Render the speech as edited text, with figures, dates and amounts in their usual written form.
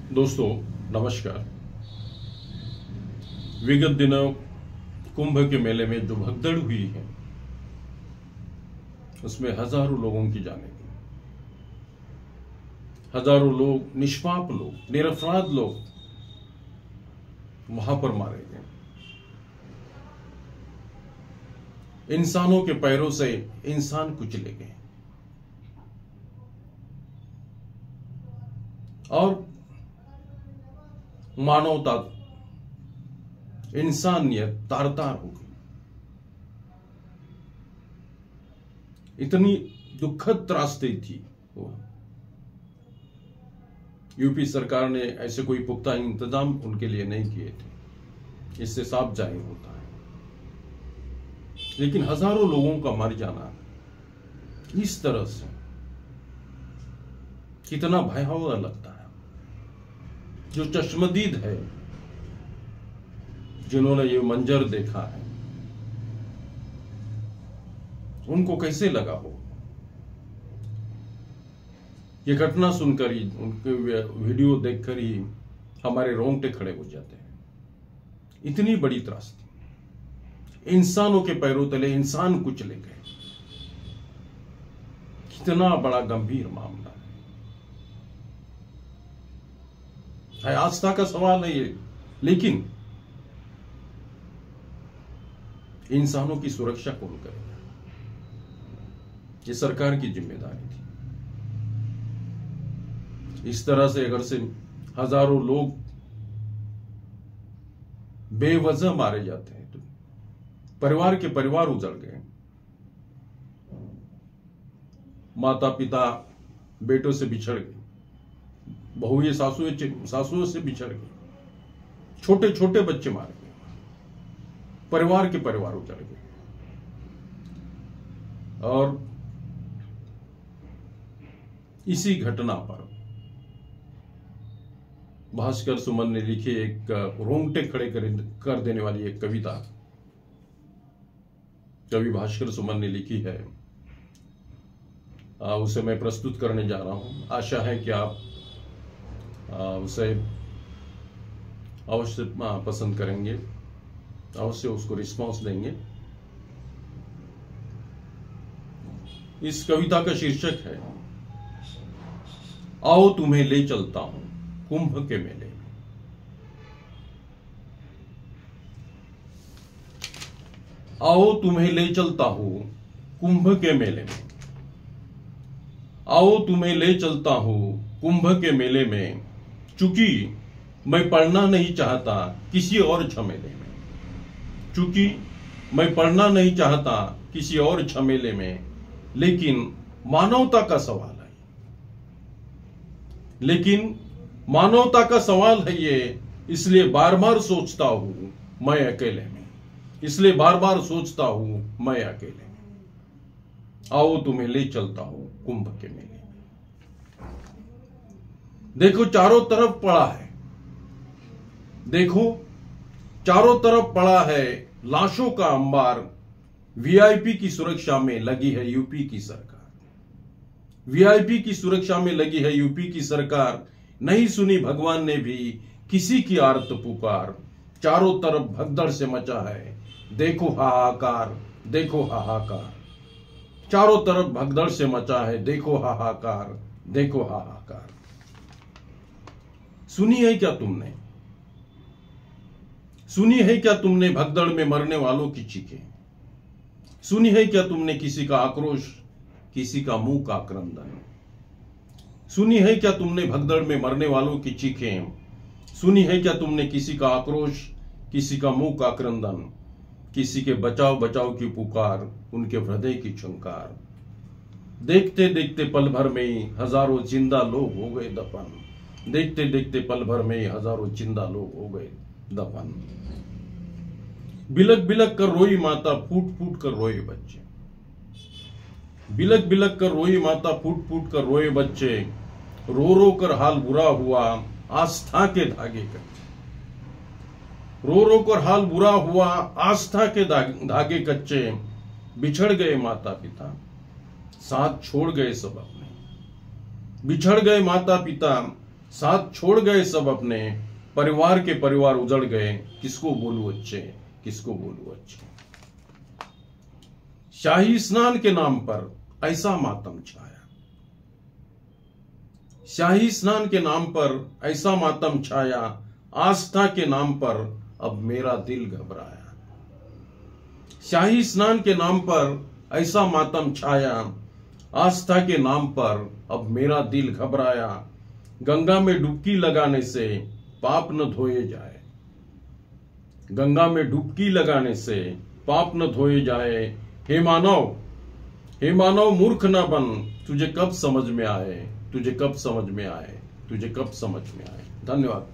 दोस्तों नमस्कार। विगत दिनों कुंभ के मेले में जो भगदड़ हुई है उसमें हजारों लोगों की जानें गई। हजारों लोग, निष्पाप लोग, निरपराध लोग वहां पर मारे गए। इंसानों के पैरों से इंसान कुचले गए और मानवता, इंसानियत तार-तार हो गई। इतनी दुखद त्रासदी थी वो। यूपी सरकार ने ऐसे कोई पुख्ता इंतजाम उनके लिए नहीं किए थे, इससे साफ जाहिर होता है। लेकिन हजारों लोगों का मर जाना इस तरह से कितना भयावह लगता है। जो चश्मदीद है, जिन्होंने ये मंजर देखा है, उनको कैसे लगा हो। ये घटना सुनकर ही, उनके वीडियो देखकर ही हमारे रोंगटे खड़े हो जाते हैं। इतनी बड़ी त्रासदी, इंसानों के पैरों तले इंसान कुचले गए। कितना बड़ा गंभीर मामला है। आस्था का सवाल है ये, लेकिन इंसानों की सुरक्षा कौन करेगा? ये सरकार की जिम्मेदारी थी। इस तरह से अगर से हजारों लोग बेवजह मारे जाते हैं तो परिवार के परिवार उजड़ गए। माता पिता बेटों से बिछड़ गए, बहुएं सासुओं से बिछड़ गए, छोटे छोटे बच्चे मारे गए, परिवार के परिवार उजड़ गए। और इसी घटना पर भास्कर सुमन ने लिखी एक रोंगटे खड़े कर देने वाली एक कविता कवि भास्कर सुमन ने लिखी है। उसे मैं प्रस्तुत करने जा रहा हूं। आशा है कि आप उसे अवश्य पसंद करेंगे, अवश्य उसको रिस्पॉन्स देंगे। इस कविता का शीर्षक है, आओ तुम्हें ले चलता हूं कुंभ के मेले में। आओ तुम्हें ले चलता हूं कुंभ के मेले में। आओ तुम्हें ले चलता हूं कुंभ के मेले में। चूंकि मैं पढ़ना नहीं चाहता किसी और झमेले में। चूंकि मैं पढ़ना नहीं चाहता किसी और झमेले में। लेकिन मानवता का सवाल है। लेकिन मानवता का सवाल है ये, इसलिए बार बार सोचता हूं मैं अकेले में। इसलिए बार बार सोचता हूं मैं अकेले में। आओ तुम्हें ले चलता हूं कुंभ के मेले में। देखो चारों तरफ पड़ा है, देखो चारों तरफ पड़ा है लाशों का अंबार। वीआईपी की सुरक्षा में लगी है यूपी की सरकार। वीआईपी की सुरक्षा में लगी है यूपी की सरकार। नहीं सुनी भगवान ने भी किसी की आर्त पुकार। चारों तरफ भगदड़ से मचा है देखो हाहाकार, देखो हाहाकार। चारों तरफ भगदड़ से मचा है देखो हाहाकार, देखो हाहाकार। सुनी है क्या तुमने? सुनी है क्या तुमने भगदड़ में मरने वालों की चीखें? सुनी है क्या तुमने किसी का आक्रोश, किसी का मुंह का क्रंदन? सुनी है क्या तुमने भगदड़ में मरने वालों की चीखें? सुनी है क्या तुमने किसी का आक्रोश, किसी का मुंह का क्रंदन? किसी के बचाव बचाव की पुकार, उनके हृदय की झंकार। देखते देखते पल भर में ही हजारों जिंदा लोग हो गए दफन। देखते देखते पल भर में ही हजारों जिंदा लोग हो गए दफन। बिलक बिलक कर रोई माता, फूट फूट कर रोए बच्चे। बिलक बिलक कर रोई माता, फूट फूट कर रोए बच्चे। रो रो कर हाल बुरा हुआ आस्था के धागे कच्चे। रो रो कर हाल बुरा हुआ आस्था के धागे कच्चे। बिछड़ गए माता पिता, साथ छोड़ गए सब अपने। बिछड़ गए माता पिता, साथ छोड़ गए सब अपने, परिवार के परिवार उजड़ गए, किसको बोलूं अच्छे, किसको बोलूं अच्छे। शाही स्नान के नाम पर ऐसा मातम छाया, शाही स्नान के नाम पर ऐसा मातम छाया, आस्था के नाम पर अब मेरा दिल घबराया। शाही स्नान के नाम पर ऐसा मातम छाया, आस्था के नाम पर अब मेरा दिल घबराया। गंगा में डुबकी लगाने से पाप न धोए जाए, गंगा में डुबकी लगाने से पाप न धोए जाए। हे मानव मूर्ख न बन, तुझे कब समझ में आए, तुझे कब समझ में आए, तुझे कब समझ में आए। धन्यवाद।